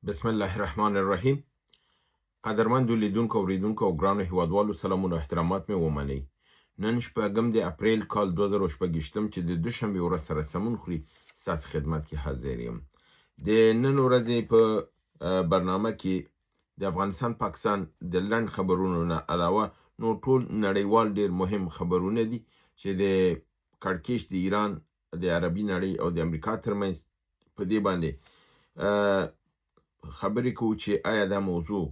بسم الله الرحمن الرحیم. قدرمندو لیدونکو اوریدونکو او ګرانو هیوادوالو سلامونه او احترامات مې ومنئ. نن شپږم د اپریل کال 2016 چې د دوشنبې ورځ سره سمون خوري ستاسو خدمت کې حاضر یم. د نن ورځې په برنامه کې د افغانستان پاکستان د لنډ خبرونو نه علاوه نو ټول نړیوال ډیر مهم خبرونه دي چې د کړکېچ د ایران د عربي نړۍ او د امریکا ترمنځ په دې باندې خبرې کوو چې آیا دا موضوع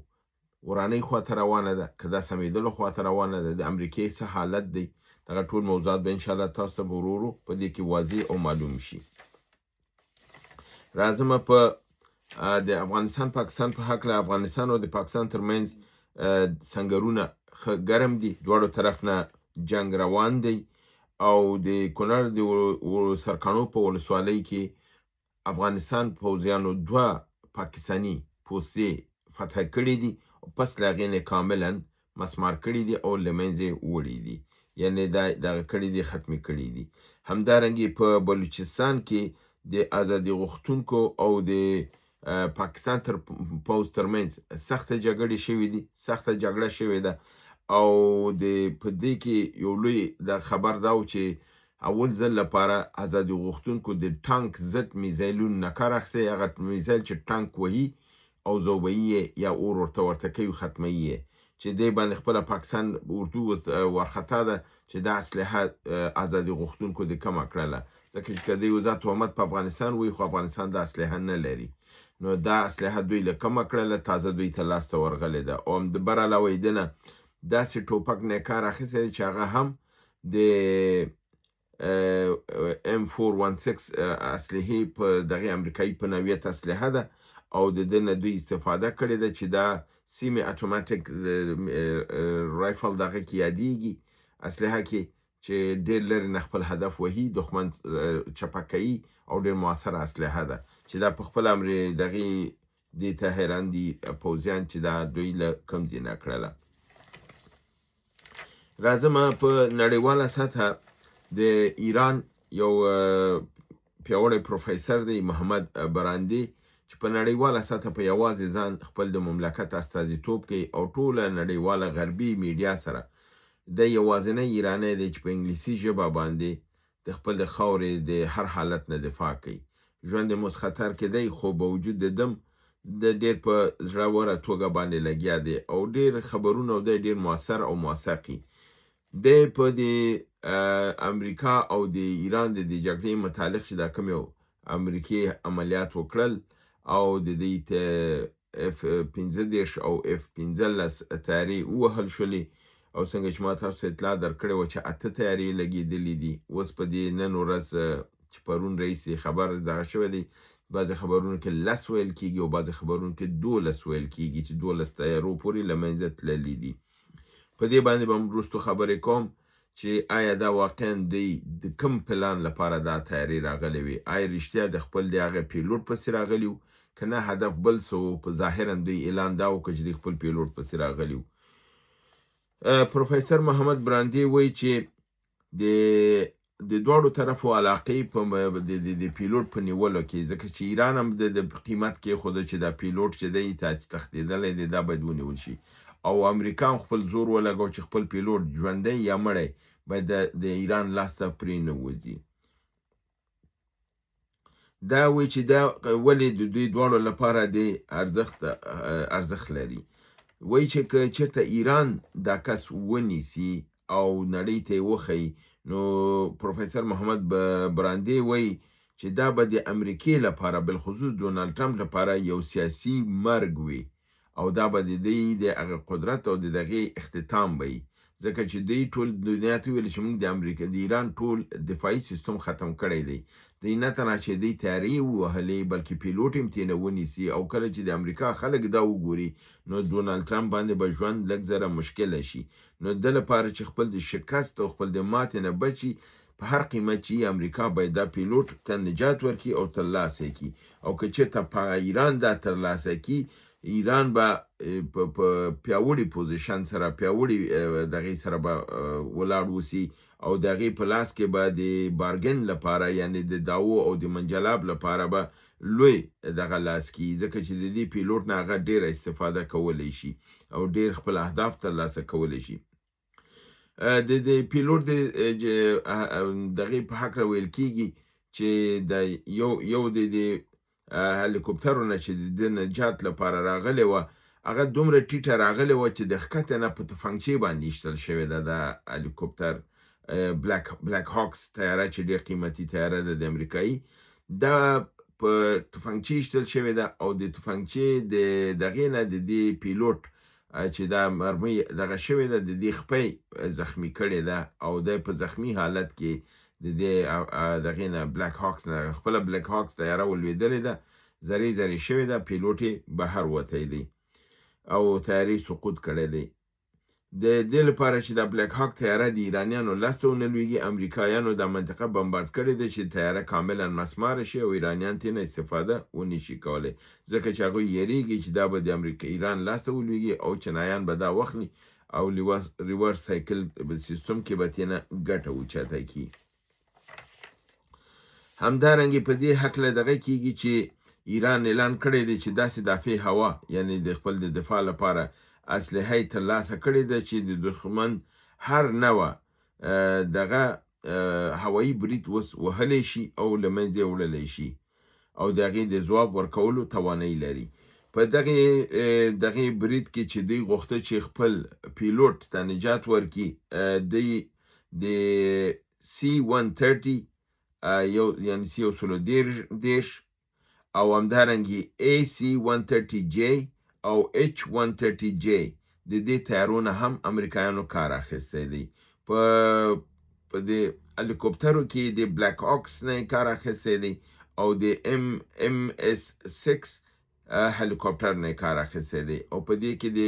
ورانۍ خواته روانه ده که دا سمیدلو خواته روانه ده، د امریکې څه حالت دی. دغه ټول موضوعات به انشاءالله تاسو ته ورو ورو په دې کې واضح او معلوم شي. راځم په د افغانستان پاکستان په هکله. افغانستان او د پاکستان ترمنځ سنګرونه ښه ګرم دي، دواړو طرف نه جنگ روان دی او د کونړ د سرکاڼو په ولسوالۍ کې افغانستان پوځیانو دوه پاکستاني پوستې فتح کړي دي او پس له هغې نه کاملا مسمار کړي دي او له منځه وړي دي، یعنې دغه کړي دي، ختمې کړي دي. همدارنګې په بلوچستان کې د ازادي غوښتونکو او د پاکستان پوځ ترمنځ سخته جګړې شوې دي، سخته جګړه شوې ده او په دې کې یو لوی د خبر دا و چې اول ځل لپاره ازادي غوښتونکو د ټانک ضد میزایلونو نه کار اخیستی. هغه میزایل چې ټانک وهي او ذوبوي یا اور ورته کوي، ختموي یې، چې دې باندې خپله پاکستان اردو وارخطا ده چې دا اسلحه ازادي غوښتونکو د کمه کړله، ځکه چې که دوی یو ځل تهمت په افغانستان وایي خو افغانستان دا اسلحه نه لري، نو دا اسلحه دوی له کمه کړله، تازه دوی ته لاسته ورغلې ده. او بر علاوه دې نه داسې ټوپک نه کار اخیستی دی چې هغه هم د M416 اسلحې په دغه امریکایي په نوعیت اسلحه ده او د دې نه دوی استفاده کړې ده چې دا سیمي اتوماتیک رایفل دغه کې یادیږي، اسلحه کې چې ډېر لرې نه خپل هدف وهي، دښمن چپه کوي او ډېر مؤثره اسلحه ده چې دا په خپل دغې دې ته حیران دي پوځیان چې دا دوی له کوم ځای نه کړله. راځم په نړیواله سطحه د ایران یو پیاوړی پروفیسر دی محمد براندي چې په نړیواله سطحه په یوازې ځان خپل د مملکت استازیتوب کوي او ټوله نړیواله غربي میډیا سره د یوازینی ایرانی دی چې په انګلیسي ژبه باندې د خپل د خاورې د هر حالت نه دفاع کوي. ژوند یې مس خطر کې دی خو به وجود د دم د ډېر په زړوره توګه باندې لګیا دی او ډېر خبرونه او ډېر مؤثر او موثقي دی. په د امریکا او د ایران د جګړې متعلق چې دا کوم یو امریکې عملیات وکړل او د دې F-15 او F-15 طیارې ووهل شولې او څنګه چې ما تاسو ته اطلاع درکړې وه چې 8 طیارې لګېدلې دي. اوس په دې نن ورځ چې پرون رئیس خبر دغه شوی دی، بعضې خبرونو کې 10 ویل کېږي او بعضې خبرونو کې 12 ویل کېږي چې 12 طیارو پورې له منځه تللي دي. په دې باندې به وروستو خبرې کوم چې آیا دا واقعا د کوم پلان لپاره دا تیاري راغلی وي، آیا رښتیا د خپل د هغه پیلوټ پسې راغلی و که نه هدف بل څه و. په ظاهرا دوی اعلان دا وکړ چې د خپل پیلوټ پسې راغلی و. پروفیسر محمد براندي وایي چې د دواړو طرفو علاقې په د پیلوټ په نیولو کې، ځکه چې ایران هم د قیمت کېښوده چې دا پیلوټ چې دی تښتېدلی دی دا باید ونیول شي او امریکا هم خپل زور ولګاو چې خپل پیلوټ ژوندی یا مړی باید د ایران لاس ته پرې نه وځي. دا وایي چې دا ولې د دوی دواړو لپاره د ارزښت لري. وایي چې که چېرته ایران دا کس ونیسي او نړۍ ته یې وښیي، نو پروفیسر محمد براندي وایي چې دا به د امریکې لپاره بالخصوص ډونالډ ټرمپ لپاره یو سیاسي مرګ وي او دا به د دوی د هغه قدرت او د دغې اختتام به وي، ځکه چې دوی ټول دنیا ته ویل چې موږ د ایران ټول دفاعي سیستم ختم کړی دی. دوی نه تنها چې دوی تیارې ووهلې بلکې پیلوټ هم ترې نه ونیسي او کله چې د امریکا خلک دا وګوري نو ډونالډ ټرمپ باندې به ژوند لږ زره مشکله شي. نو د لپاره چې خپل د شکست او خپل د ماتې نه بچي په هر قیمت چې امریکا باید دا پیلوټ ته نجات ورکړي او ترلاسه کړي او که چېرته په ایران دا ترلاسه کړي، ایران به په پیاوړي پوزیشن سره پیاوړي دغې سره به ولاړ اوسي او د هغې په لاس کې به د بارګن لپاره یعنې د داو او د منجلاب لپاره به لوی دغه لاس کې ځکه چې د دې پیلوټ نه هغه ډیره استفاده کولی شي او ډیر خپل اهداف ترلاسه کولی شي. د پیلوټ د دغه په حق ویل کیږي چې د یو د هلیکوپټرونه چې د نجات لپاره راغلی و هغه دومره ټیټه راغلی و چې د ښکته نه په تفنګچې باندې ایستل شوې ده. د هلیکوپټر بلیک هاکس طیاره چې ډېر قیمتي طیاره ده د امریکایي، دا په تفنګچې ایستل شوې ده او د تفنګچې د دغې نه د دې پیلوټ چې دا مرمۍ دغه شوې ده د دې خپۍ زخمی کړې ده او د په زخمی حالت کې د دې دغې نه بلیک هاکس نه خپله بلیک هاکس طیاره ولوېدلې ده، ذرې ذرې شوې ده، پیلوټ یې بهر وتی دی او طیارې سقوط کړی دی. د دې لپاره چې د بلیک هاک طیاره د ایرانیانو لاسته ونه لویږي، امریکایانو دا منطقه بمبارد کړې ده چې طیاره کاملا مسماره شي او ایرانیان ترېنه استفاده ونه شي کولی، ځکه چې هغوی یېرېږي چې دا به د ایران لاسته ولویږي او چینایان به دا واخلي او ریورس سایکل سیستم کې به ترېنه ګټه اوچته کړي. همدارنګې په دې هکله دغه کېږي چې ایران اعلان کړی دی چې داسې دافع هوا یعنی د خپل د دفاع لپاره اسلحه ترلاسه کړې ده چې د دښمن هر نوع دغه هوایي برید وهلی شي او له منځه یې وړلی شي او د هغې د ځواب ورکولو توانایي لري. په دغې برید کې چې دوی غوښته چې خپل پیلوټ ته نجات ورکړي، دوی د C-130 یعنې C-130 او همدارنګې AC-130J او H-130J د دې طیارونه هم امریکایانو کار اخیستی دی. په دې هلیکوپټرو کې د بلیک هاکس نه کار اخیستی دی او د MS-6 هلیکوپټر نه کار اخیستی دی او په دې کې د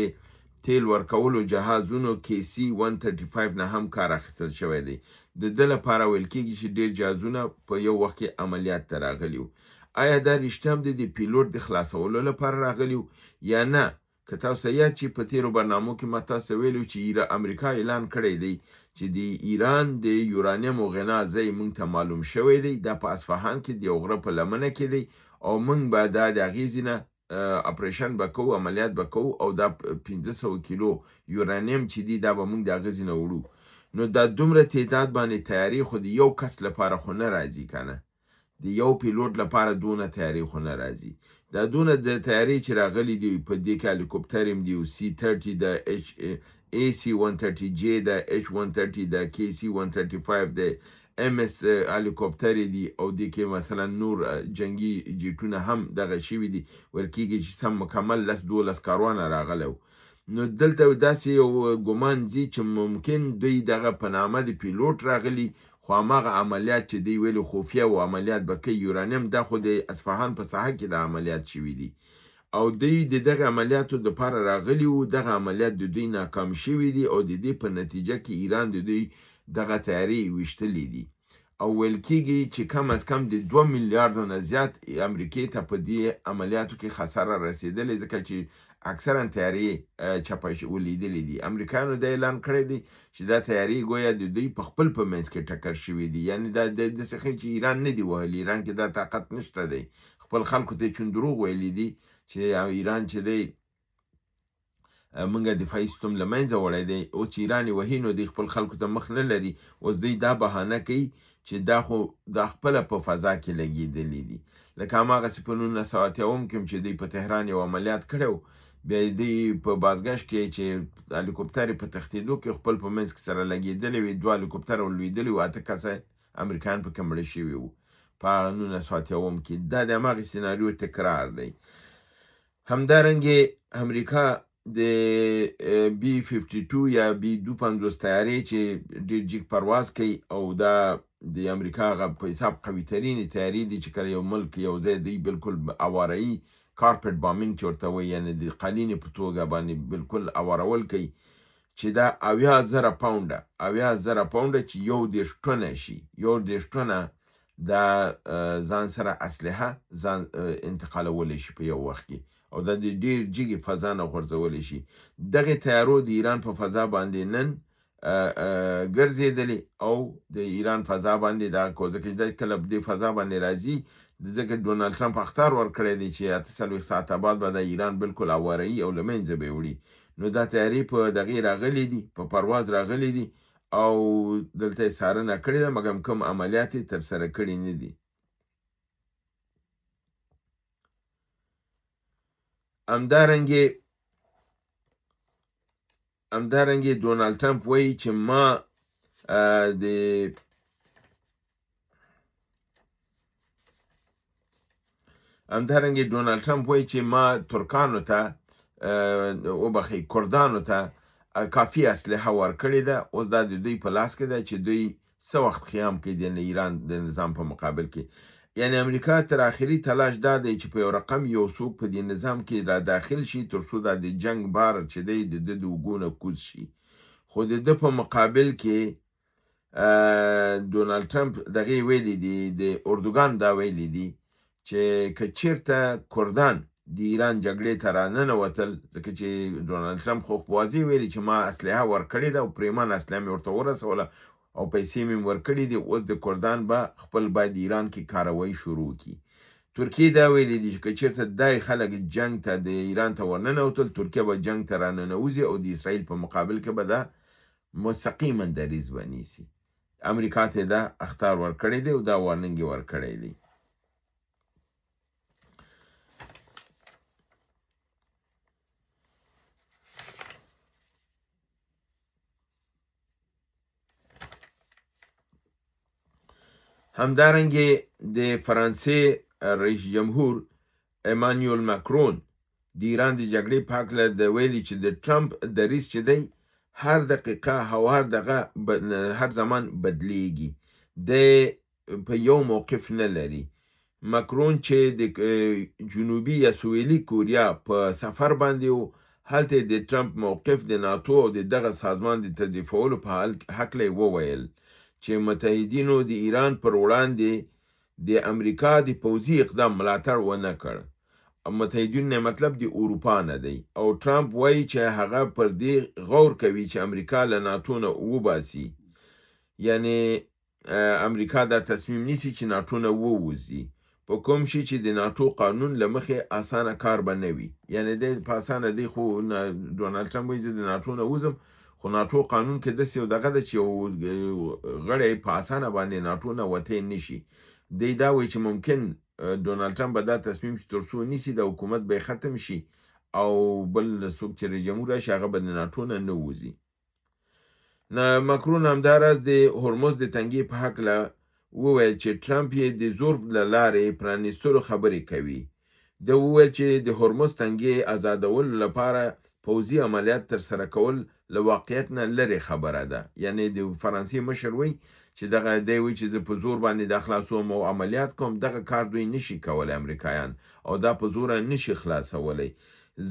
تیل ورکولو جهازونو KC-135 نه هم کار اخیستل شوی دی. د ده لپاره ویل کېږي چې ډېر جهازونه په یو وخت کې عملیات ته راغلي وو. آیا دا رښتیا هم د پیلوټ د خلاصولو لپاره راغلی و یا نه؟ که تاسو یاد چې په تېرو برنامو کې ما تاسو ویلي چې امریکا اعلان کړی دی چې د ایران د یورانیم غنا ځای موږ ته معلوم شوی دی، دا په اصفهان کې د یو غره په لمنه کې دی او موږ به دا د هغې ځینه اپریشن به کوو، عملیات به کوو او دا 500 کیلو یورانیم چې دی دا به موږ د هغې ځینه وړو. نو دا دومره تعداد باندې تیارې خو د یو کس لپاره خو نه راځي که نه، د یو پیلوټ لپاره دونه تیارې خو نه راځي. دا دونه د تیارې چې راغلي دي په دې کې هلیکوپټر هم دي، C-30 د AC-130J د H-130 د KC-135 د MS هلیکوپټر دي او دې کې مثلا نور جنگي جیټونه هم دغه شوي دي، ویل کېږي چې سم مکمل 10-12 کاروانه راغلی و. نو دلته داسې یو ګمان ځي چې ممکن دوی دغه په نامه د پیلوټ راغلي خو هماغه عملیات چې دوی ویلي خفیه و عملیات به کوي یورانیم، دا خو د اصفهان په ساحه کې د عملیات شوي دي او دوی د دغه عملیاتو دپاره راغلي وو. دغه عملیات د دوی ناکام شوي دي او د دې په نتیجه کې ایران د دوی دغه تیارې ویشتلي دي او ویل کېږي چې کم از کم د 2 میلیارډو نه زیات امریکې ته په دې عملیاتو کې خساره رسېدلې، ځکه چې اکثرا تیارې چپه ولیدلې دي. امریکایانو دا اعلان کړی دی چې دا تیارې ګویا د دوی په خپل په منځ کې ټکر شوي دي، یعنې دا داسې ښیي چې ایران نه دي وهلي، ایران کې دا طاقت نشته دی. خپل خلکو ته یې چون دروغ ویلي دي چې ایران چې دی موږ دفاعي سیستم له منځه وړی دی، اوس چې ایران یې وهي نو دوی خپل خلکو ته مخ نه لري. اوس دوی دا بهانه کوي چې دا خو دا خپله په فضا کې لګېدلي دي، لکه هماغسې په 1980 کې چې دوی په تهران یو عملیات کړی و، بیا دوی په بازګشت کې چې هلیکوپټر یې په تښتېدو کې خپل په منځ کې سره لګېدلی وي، 2 هلیکوپټره ولوېدلي وو، 8 کسه امریکایان پکې مړه شوي وو په 1980 کې. دا د هماغې سیناریو تکرار دی. همدارنګې امریکا د B-52 یا B-250 طیارې چې ډېر جګ پرواز کوي او دا د امریکا هغه په حساب قوي ترینې طیارې دي چې کله یو ملک یو ځای دی بالکل اوارهیي کارپټ بامینګ چې ورته وایي، یعنې د قالینې په توګه باندې بالکل اوارول کوي، چې دا 80,000 پاونډه چې 10 ټنه شي، 10 ټنه دا ځان سره اسلحه ځان انتقالولی شي په یو وخت کې او دا د ډېر جګې فضا نه غورځولی شي. دغې طیارو د ایران په فضا باندې نن ګرځېدلې او د ایران فضا باندې دا ځکه چې دا کله په دې فضا باندې راځي ځکه ډونالد ټرمپ اخطار ورکړی دی چې 48 ساعته بعد به د ایران بالکل اوارهیي او له منځه به یې وړي. نو دا تیاري په دغې راغلي دي، په پرواز راغلي دي او دلته یې څارنه کړې ده، مګر کوم عملیات یې ترسره کړي نه دي. همدارنګې ډونالد ټرمپ وایي چې ما د همدارنګې ډونالد ټرمپ وایي چې ما ترکانو ته وبخښئ کردانو ته کافي اسلحه ورکړې ده، اوس دا د دوی په لاس کې ده چې دوی څه وخت قیام کوي د ایران د نظام په مقابل کې. یعنی امریکا تر آخري تلاش دا دی چې په یو رقم یو څوک په دې نظام کې را داخل شي تر څو دا د جنگ بار چې دی د ده د اوږو نه کوز شي. خو د ده په مقابل کې ډونالد ټرمپ دغې ویلي دي، د اردوګان دا ویلي دي چې که چېرته کردان د ایران جګړې ته راننوتل، ځکه چې ډونالد ټرمپ خو واضح ویلي چې ما اسلحه ورکړې ده او پرېمانه اسلحه مې ورته ورسوله او پیسې مې ورکړي دي، اوس د کردان به خپل باید ایران کې کاروایی شروع کړي. ترکیه دا ویلي دي چې که چېرته دای خلک جنگ ته د ایران ته ورننوتل، ترکیه به جنگ ته راننوځي او د اسرائیل په مقابل کې به دا مستقیما دریځ به نیسي. امریکا ته دا اخطار ورکړی دی او دا وارننګ یې ورکړی دی. همدارنګې د فرانسې رئیس جمهور ایمانوئل ماکرون د ایران د جګړې په هکله د ویلي چې د ټرمپ دریځ چې دی هر دقیقه او هر زمان بدلیږي، د په یو موقف نه لري. ماکرون چې د جنوبي یا سویلي کوریا په سفر باندې و، هلته د ټرمپ موقف د ناتو او د دغه سازمان د تضعیفولو په هکله یې وویل چې متحدینو د ایران پر وړاندې د امریکا د پوځي اقدام ملاتړ ونه کړ. متحدین نه مطلب د اروپا نه دی، او ټرمپ وایي چې هغه پر دې غور کوي چې امریکا له ناتو نه وباسي. یعنی امریکا دا تصمیم نیسي چې ناتو نه ووځي، په کوم شي چې د ناتو قانون له مخې اسانه کار به نه وي. یعنی دی په اسانه دی، خو ډونالد ټرمپ وایي زه د ناتو نه وځم، خو ناتو قانون کې داسې یو دغه ده چې یو غړی په اسانه باندې ناتو نه وتی نشي. دی دا وایي چې ممکن ډونالد ټرمپ به دا تصمیم چې تر څو نیسي د حکومت به ختم شي او بل څوک چې رئیس جمهور راشي هغه به د ناتو نه ووځي. ماکرون همداراز د هرمز د تنګي په هکله وویل چې ټرمپ یې د زور له لارې پرانیستلو خبرې کوي. ده وویل چې د هرمز تنګي آزادولو لپاره پوځي عملیات ترسره کول له واقعیت نه لرې خبره ده. یعنی د فرانسې مشر وایي چې دغه دی وایي چې زه په زور باندې د خلاصوم او عملیات کوم، دغه کار دوی نشي کولی امریکایان، او دا په زوره نشي خلاصولی،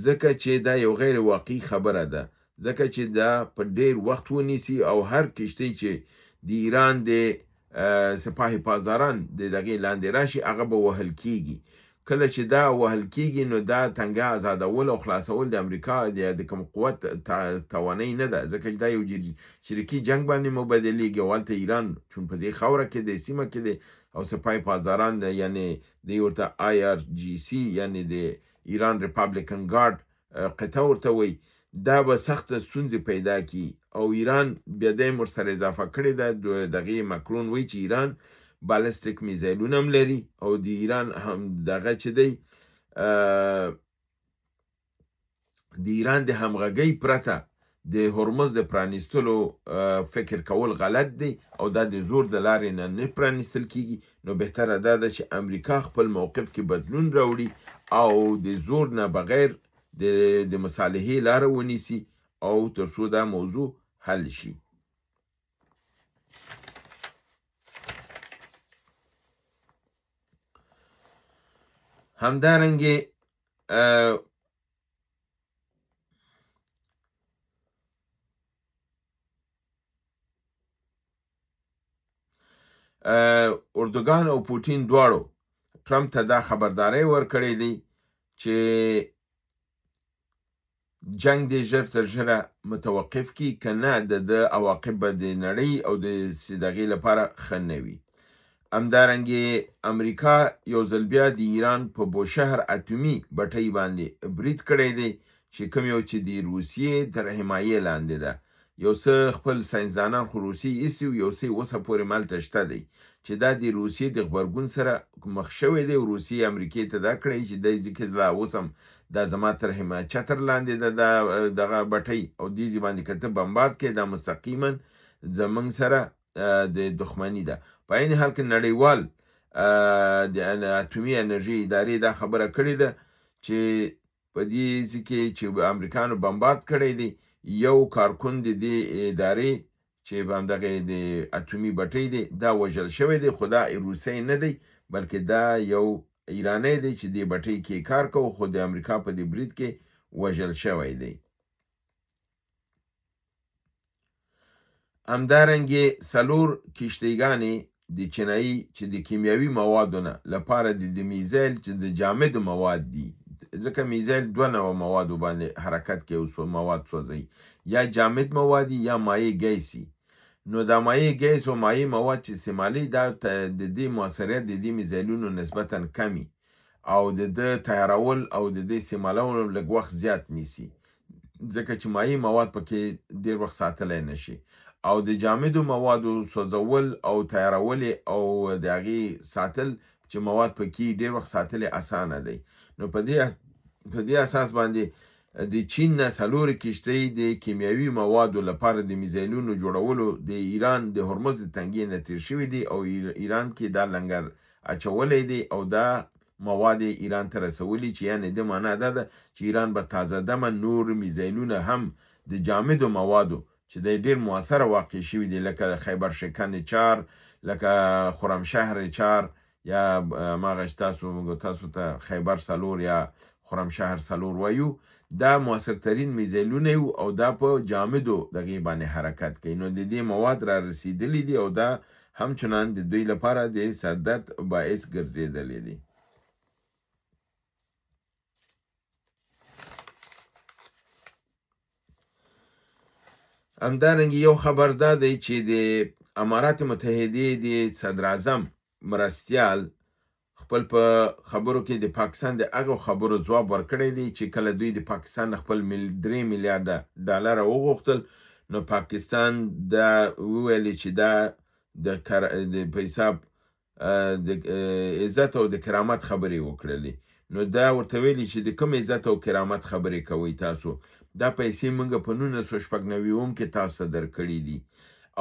ځکه چې دا یو غیر واقعي خبره ده، ځکه چې دا په ډیر وخت ونیسي او هر کشتۍ چې د ایران د سپاه پاسداران د دغې لاندې راشي هغه به وهل کیږي. کله چې دا وهل کیږي نو دا تنګه آزادول او خلاصول د امریکا د کوم قوت توانایي نه ده، ځکه چې دا یو چریکي جنگ باندې مبادلېږي او هلته ایران چون په دې خاوره کې د سیمه کې دی او سپاه پاسداران یعنی د ورته IRGC یعنی د ایران ریپابلیکن ګارد قطعه ورته وایي، دا به سخته ستونزې پیدا کی او ایران بیا دیم ورسره اضافه کړې ده. دغې ماکرون وایي چې ایران بالستیک میزایلونه هم لري او د ایران هم دغه چې دی د ایران د همغږۍ پرته د هرمز د پرانیستلو فکر کول غلط دی او دا د زور د لارې نه پرانیستل کیږي. نو بهتره دا ده چې امریکا خپل موقف کې بدلون راوړي او د زور نه بغیر د مصالحې لاره ونیسي او تر څو دا موضوع حل شي. همدارنګې اردوګان او پوټین دواړو ټرمپ ته دا خبرداری ورکړی دی چې جنگ دې ژر تر ژره متوقف کی، که نه د عواقب به د نړۍ او د دغې لپاره ښه نه وي. همدارنګه امریکا یو ځل بیا د ایران په بوشهر اتومي بټۍ باندې برید کړی دی چې کوم یو چې د روسیې تر حمایې لاندې ده. یو څه خپل ساینسدانان خو روسیې ایسي یو څه اوسه پورې ملته شته دی چې دا د روسیې د غبرګون سره مخ شوی دی. روسیې امریکې ته دا کړی چې دی ځکه لا اوس هم دا زما تر چتر لاندې ده دغه بټۍ او دې باندې که ته بمبارد کړې دا مستقیما زمونږ سره د دښمني ده. په عین حال کې نړیوال د اتومي انرژي ادارې دا خبره کړې ده چې په دې کې چې امریکانو بمبارد کړی دی یو کارکون د دې ادارې چې همدغه د اتومي بټۍ دی دا وژل شوی دی، خو دا روسي نه دی بلکې دا یو ایرانی دی چې دې بټۍ کې کار کوي خو د امریکا په دې برید کې وژل شوی دی. همدارنګه 4 کشتیګانې د چینایي چې د کیمیاوي موادو نه لپاره د میزایل چې د جامد مواد دي، ځکه میزایل 2 نوع موادو باندې حرکت کوي او مواد سوځي، یا جامد مواد یا مایع ګیسي. نو دا مایع ګیس او مایع مواد چې استعمالي دا د دې موثریت د دې میزایلونو نسبتا کمی او د تیارول او د دې استعمالولو لږ وخت زیات نیسي، ځکه چې مایع مواد پکې ډېر وخت ساتلی نشي او د جامدو موادو سوځول او تیارول او د هغې ساتل چې مواد پکې ډېر وخت ساتل اسانه دی. نو په دې اساس باندې د چین نه 4 کشتۍ د کیمیاوي موادو لپاره د میزایلونو جوړولو د ایران د هرمز د تنګې نه تیر شوي دي او ایران کې دا لنګر اچولی دی او دا مواد ایران ته رسولي، چې یعنې د معنا دا ده چې ایران به تازه دمه نور میزایلونه هم د جامدو موادو چې د ډېر موثره واقع شوي دي لکه خیبر شکن 4 لکه خرمشهر 4 یا ماغه تاسو ته خیبر 4 یا خرمشهر 4 وایو، دا موثرترین میزایلونه او دا په جامدو دغې باندې حرکت کوي. نو د دې مواد را رسیدلی دي او دا همچنان د دوی لپاره د سردرد باعث ګرځېدلی دی. همدارنګه یو خبر دا دی چې د امارات متحده د صدر اعظم مرستیال خپل په خبرو کې د پاکستان د هغو خبرو ځواب ورکړی دی چې کله دوی د پاکستان خپل 3 میلیارډ ډالر وغوښتل نو پاکستان دا وویل چې دا د په حساب د عزت او د کرامت خبرې وکړلې. نو دا ورته ویلي چې د کوم عزت او کرامت خبرې کوئ تاسو، دا پیسې موږ په 1999 کې تاسو ته درکړي دي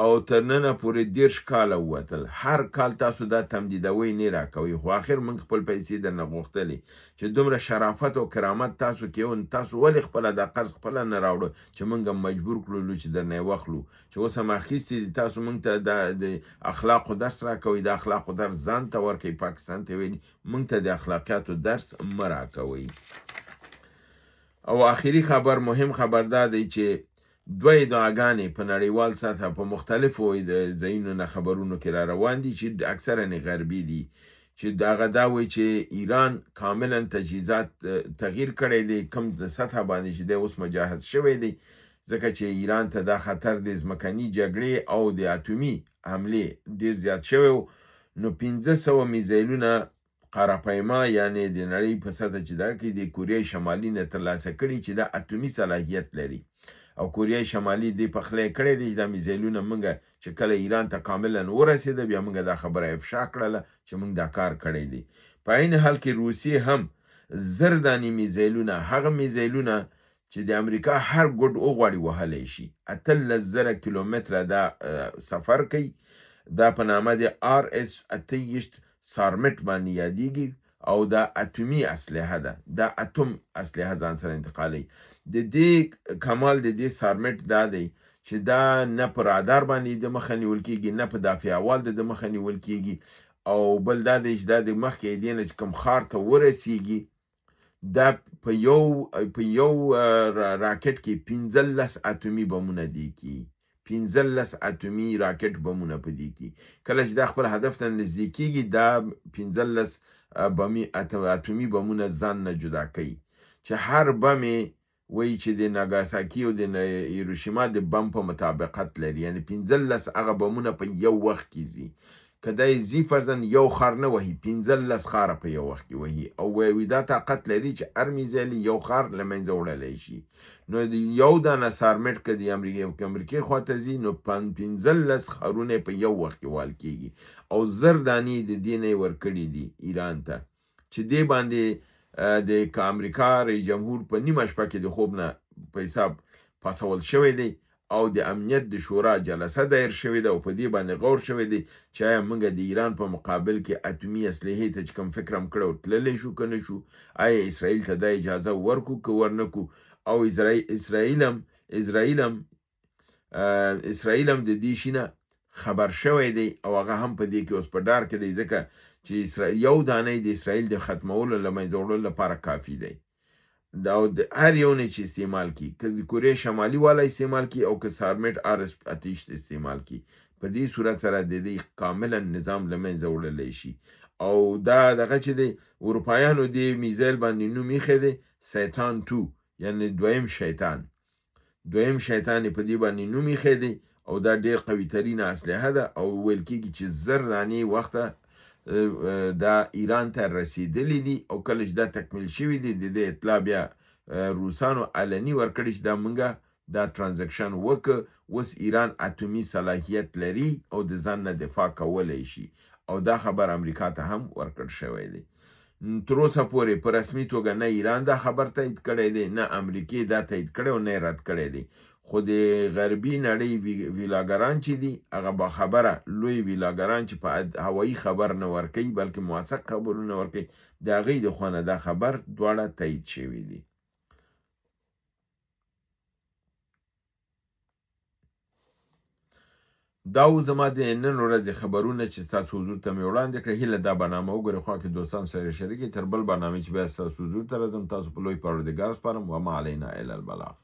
او تر ننه پورې 10 کاله ووتل، هر کال تاسو دا تمدیدوي نه راکوئ، خو آخر موږ خپل پیسې درنه غوښتلې چې دومره شرافت او کرامت تاسو کې او تاسو ولې خپله دا قرض خپله نه راوړو چې موږ مجبور کړلو چې درنه یې واخلو، چې اوس هم اخیستې دي تاسو موږ ته د اخلاقو درس راکوئ، د اخلاقو درس ځان ته ورکوئ، پاکستان ته ویلي موږ ته د اخلاقیاتو درس مه راکوئ. او آخري خبر مهم خبر دا دی چې 2 ادعاګانې په نړیوال سطح په مختلفو ځایونو نه خبرونو کې را روان دي چې اکثرا غربي دي، چې دغه دا وایي چې ایران کاملا تجهیزات تغییر کړی دی کوم د سطح باندې چې دی اوس مجهز شوی دی، ځکه چې ایران ته دا خطر د ځمکني جګړې او د اتومي حملې ډېر زیات شوی و. نو 1500 میزایلونه قاراپیما یعنی د نړۍ په سطح چې دا کې د کوریای شمالي نه ترلاسه کړي چې دا اتومي صلاحیت لري او کوریای شمالي دې پخلی کړی دی چې دا میزایلونه موږ چې کله ایران ته کاملا ورسېده بیا موږ دا خبره افشا کړله چې موږ دا کار کړی دی. په عین حال کې روسیې هم 1000 دانې میزایلونه، هغه میزایلونه چې د امریکا هر ګوټ وغواړي وهلی شي، 18,000 کیلومتره دا سفر کوي، دا په نامه د RS-28 سارمټ باندې یادیږي او دا اتومي اسلحه ده، دا اتوم اسلحه ځان سره انتقالوي. د دې کمال د دې سارمټ دا دی چې دا نه په رادار باندې د مخه نیول کیږي، نه په دافع اول د مخه نیول کیږي، او بل دا دی چې دا د مخکې دی نه چې کوم ښار ته ورسیږي دا په یو راکټ کې 15 اتومي بمونه دی کی 15 اتومي راکټ بمونه پدې کی، کله چې دا خپل هدف ته نزدیکیږي دا 15 اتومي بمونه ځان نه جدا کوي، چې هر بم وایي چې د ناګاساکي او د هیروشیما د بم په مطابقت لري، یعنی 15 هغه بمونه په یو وخت کې ځي. که دی ځي فرضاً یو خر نه وهي 15 خاره په یو وخت کې وهي او وایي دا طاقت لري چې هر میزایل یو خر له منځه وړلی شي. نو د یو دانه سارمټ که د امریکې خواته ځي نو 15 خرونه په یو وخت کې وال کېږي او 1000 دانې د دې نه یې ورکړي دي ایران ته چې دې باندې د که امریکا رئیس جمهور په نیمه شپه کې د خوب نه په حساب پاسول شوی دی او د امنیت د شورا جلسه دایر شوې ده او په دې باندې غور شوی دی چې آیا موږ د ایران په مقابل کې اتومي اسلحې ته چې کوم فکر هم کړی او تللی شو که نه شو، آیا اسرائیل ته دا اجازه ورکړو که ورنکړو او اسرائیل هم د دې شي نه خبر شوی دی او هغه هم په دې کې اوس په ډار کې دی ځکه چې یو دانه د اسرائیل د ختمولو له منځه وړلو لپاره کافي دی او د هر یو نه چې استعمال کی که د کوریا شمالي والا استعمال کی او که سارمټ آرس آتش استعمال کی په دې صورت سره د دې کاملا نظام له منځه وړلی شي او دا دغه چې دی اروپایانو دې میزایل باندې نوم ایښی دی سیتان 2 یعنی دویم شیطان یې په دې باندې نوم ایښی دی او دا ډېر قوي ترینه اسلحه ده او ویل کېږي چې 1000 دانې وخته دا ایران ته رسیدلی دي او کله چې دا تکمیل شوي دي د دې اطلاع بیا روسانو علني ورکړي چې دا موږ دا ترانزکشن وکړه اوس ایران اتومي صلاحیت لري او د ځان نه دفاع کولی شي او دا خبر امریکا ته هم ورکړ شوی دی. تر اوسه پورې په رسمي توګه نه ایران دا خبر تایید کړی دی نه امریکې دا تایید کړی او نه یې رد کړی دی خو د غربي نړۍ ویلاګران چې دي هغه باخبره لوی ویلاګران چې په هوایي خبر نه ورکوي بلکې موثق خبرونه ورکوي د هغوی د خوا نه دا خبر دواړه تایید شوي دي. دا و زما د نن ورځې خبرونه چې ستاسو حضور ته مې وړاندې کړه. هیله دا برنامه وګورئ خوا کې دوستان سره شریکې تر بل برنامې چې بیا ستاسو حضور ته راځم تاسو په لوی پروردګار سپارم وما علینا الا البلاغ.